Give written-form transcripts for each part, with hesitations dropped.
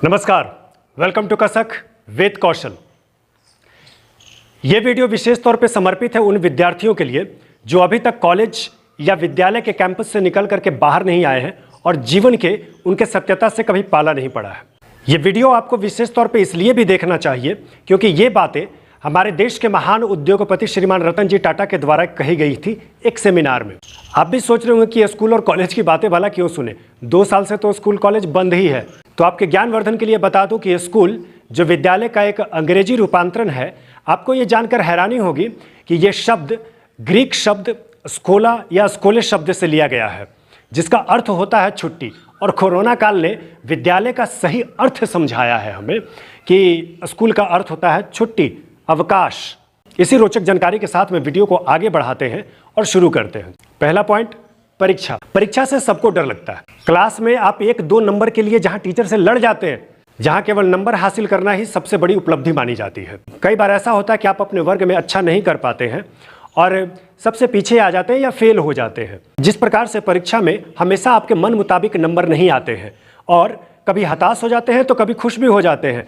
नमस्कार, welcome to कसक वेद कौशल। ये वीडियो विशेष तौर पे समर्पित है उन विद्यार्थियों के लिए जो अभी तक कॉलेज या विद्यालय के कैंपस से निकल करके बाहर नहीं आए हैं और जीवन के उनके सत्यता से कभी पाला नहीं पड़ा है। ये वीडियो आपको विशेष तौर पे इसलिए भी देखना चाहिए क्योंकि ये बातें हमारे देश के महान उद्योगपति श्रीमान रतन जी टाटा के द्वारा कही गई थी एक सेमिनार में। आप भी सोच रहे होंगे कि स्कूल और कॉलेज की बातें भला क्यों सुने, 2 साल से तो स्कूल कॉलेज बंद ही है। तो आपके ज्ञानवर्धन के लिए बता दूं कि स्कूल जो विद्यालय का एक अंग्रेजी रूपांतरण है, आपको ये जानकर हैरानी होगी कि ये शब्द ग्रीक शब्द स्कोला या स्कोले शब्द से लिया गया है, जिसका अर्थ होता है छुट्टी। और कोरोना काल ने विद्यालय का सही अर्थ समझाया है हमें कि स्कूल का अर्थ होता है छुट्टी, अवकाश। इसी रोचक जानकारी के साथ में वीडियो को आगे बढ़ाते हैं और शुरू करते हैं। पहला पॉइंट, परीक्षा। परीक्षा से सबको डर लगता है। क्लास में आप 1-2 नंबर के लिए जहां टीचर से लड़ जाते हैं, जहां केवल नंबर हासिल करना ही सबसे बड़ी उपलब्धि मानी जाती है। कई बार ऐसा होता है कि आप अपने वर्ग में अच्छा नहीं कर पाते हैं और सबसे पीछे आ जाते हैं या फेल हो जाते हैं। जिस प्रकार से परीक्षा में हमेशा आपके मन मुताबिक नंबर नहीं आते हैं और कभी हताश हो जाते हैं तो कभी खुश भी हो जाते हैं।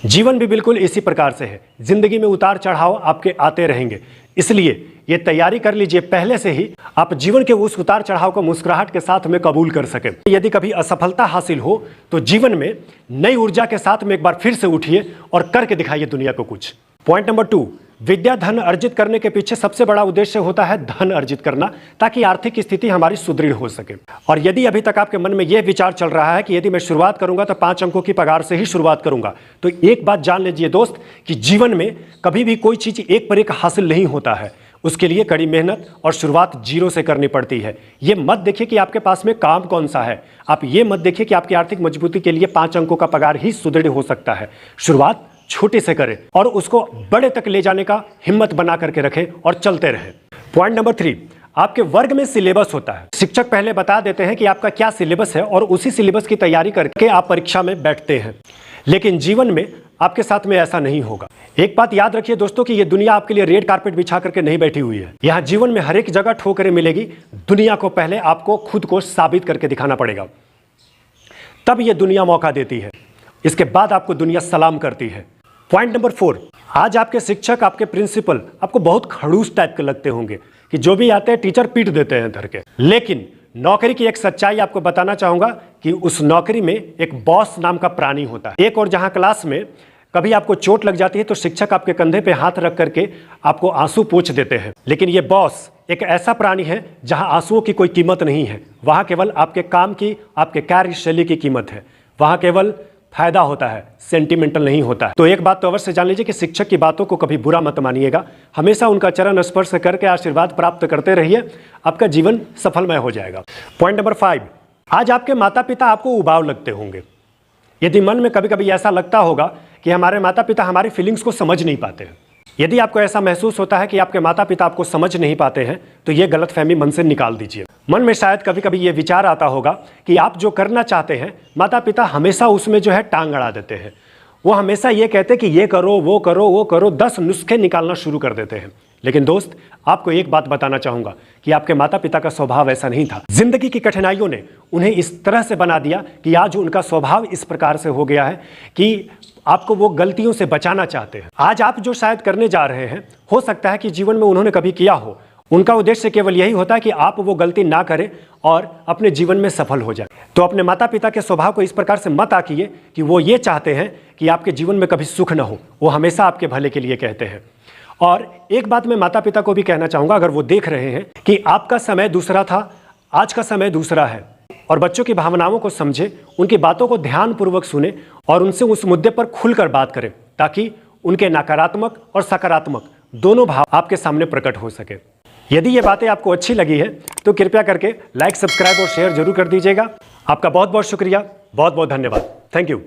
जीवन भी बिल्कुल इसी प्रकार से है। जिंदगी में उतार चढ़ाव आपके आते रहेंगे, इसलिए ये तैयारी कर लीजिए पहले से ही, आप जीवन के उस उतार चढ़ाव को मुस्कुराहट के साथ में कबूल कर सकें। यदि कभी असफलता हासिल हो तो जीवन में नई ऊर्जा के साथ में एक बार फिर से उठिए और करके दिखाइए दुनिया को कुछ। पॉइंट नंबर 2, विद्या धन अर्जित करने के पीछे सबसे बड़ा उद्देश्य होता है धन अर्जित करना, ताकि आर्थिक स्थिति हमारी सुदृढ़ हो सके। और यदि अभी तक आपके मन में यह विचार चल रहा है कि यदि मैं शुरुआत करूंगा तो 5 अंकों की पगार से ही शुरुआत करूंगा, तो एक बात जान लीजिए दोस्त कि जीवन में कभी भी कोई चीज एक पर एक हासिल नहीं होता है। उसके लिए कड़ी मेहनत और शुरुआत 0 से करनी पड़ती है। ये मत देखिए कि आपके पास में काम कौन सा है, आप ये मत देखिए कि आपकी आर्थिक मजबूती के लिए 5 अंकों का पगार ही सुदृढ़ हो सकता है। शुरुआत छोटे से करें और उसको बड़े तक ले जाने का हिम्मत बना करके रखें और चलते रहें। पॉइंट नंबर 3, आपके वर्ग में सिलेबस होता है। शिक्षक पहले बता देते हैं कि आपका क्या सिलेबस है और उसी सिलेबस की तैयारी करके आप परीक्षा में बैठते हैं, लेकिन जीवन में आपके साथ में ऐसा नहीं होगा। एक बात याद रखिए दोस्तों कि ये दुनिया आपके लिए रेड कारपेट बिछा करके नहीं बैठी हुई है। यहाँ जीवन में हर एक जगह ठोकरें मिलेगी। दुनिया को पहले आपको खुद को साबित करके दिखाना पड़ेगा, तब ये दुनिया मौका देती है। इसके बाद आपको दुनिया सलाम करती है। पॉइंट नंबर 4, आज आपके शिक्षक, आपके प्रिंसिपल आपको बहुत खड़ूस टाइप के लगते होंगे कि जो भी आते हैं टीचर पीट देते हैं धर के, लेकिन नौकरी की एक सच्चाई आपको बताना चाहूंगा कि उस नौकरी में एक बॉस नाम का प्राणी होता है। एक और जहां क्लास में कभी आपको चोट लग जाती है तो शिक्षक आपके कंधे पे हाथ रख करके आपको आंसू पोंछ देते हैं, लेकिन ये बॉस एक ऐसा प्राणी है जहां आंसुओं की कोई कीमत नहीं है। वहां केवल आपके काम की, आपके कार्यशैली की कीमत है। वहां केवल फायदा होता है, सेंटिमेंटल नहीं होता है। तो एक बात तो अवश्य जान लीजिए कि शिक्षक की बातों को कभी बुरा मत मानिएगा। हमेशा उनका चरण स्पर्श करके आशीर्वाद प्राप्त करते रहिए, आपका जीवन सफलमय हो जाएगा। पॉइंट नंबर 5, आज आपके माता पिता आपको उबाऊ लगते होंगे। यदि मन में कभी कभी ऐसा लगता होगा कि हमारे माता पिता हमारी फीलिंग्स को समझ नहीं पाते हैं, यदि आपको ऐसा महसूस होता है कि आपके माता पिता आपको समझ नहीं पाते हैं, तो ये गलतफहमी मन से निकाल दीजिए। मन में शायद कभी कभी ये विचार आता होगा कि आप जो करना चाहते हैं माता पिता हमेशा उसमें जो है टांग अड़ा देते हैं। वो हमेशा ये कहते हैं कि ये करो, वो करो, वो करो, 10 नुस्खे निकालना शुरू कर देते हैं। लेकिन दोस्त, आपको एक बात बताना चाहूंगा कि आपके माता पिता का स्वभाव ऐसा नहीं था। जिंदगी की कठिनाइयों ने उन्हें इस तरह से बना दिया कि आज उनका स्वभाव इस प्रकार से हो गया है कि आपको वो गलतियों से बचाना चाहते हैं। आज आप जो शायद करने जा रहे हैं, हो सकता है कि जीवन में उन्होंने कभी किया हो। उनका उद्देश्य केवल यही होता है कि आप वो गलती ना करें और अपने जीवन में सफल हो जाए। तो अपने माता पिता के स्वभाव को इस प्रकार से मत आंकिए कि वो ये चाहते हैं कि आपके जीवन में कभी सुख ना हो। वो हमेशा आपके भले के लिए कहते हैं। और एक बात मैं माता पिता को भी कहना चाहूंगा, अगर वो देख रहे हैं कि आपका समय दूसरा था, आज का समय दूसरा है, और बच्चों की भावनाओं को समझे, उनकी बातों को ध्यानपूर्वक सुने और उनसे उस मुद्दे पर खुलकर बात करें, ताकि उनके नकारात्मक और सकारात्मक दोनों भाव आपके सामने प्रकट हो सके। यदि ये बातें आपको अच्छी लगी है तो कृपया करके लाइक, सब्सक्राइब और शेयर जरूर कर दीजिएगा। आपका बहुत बहुत शुक्रिया, बहुत बहुत धन्यवाद। Thank you.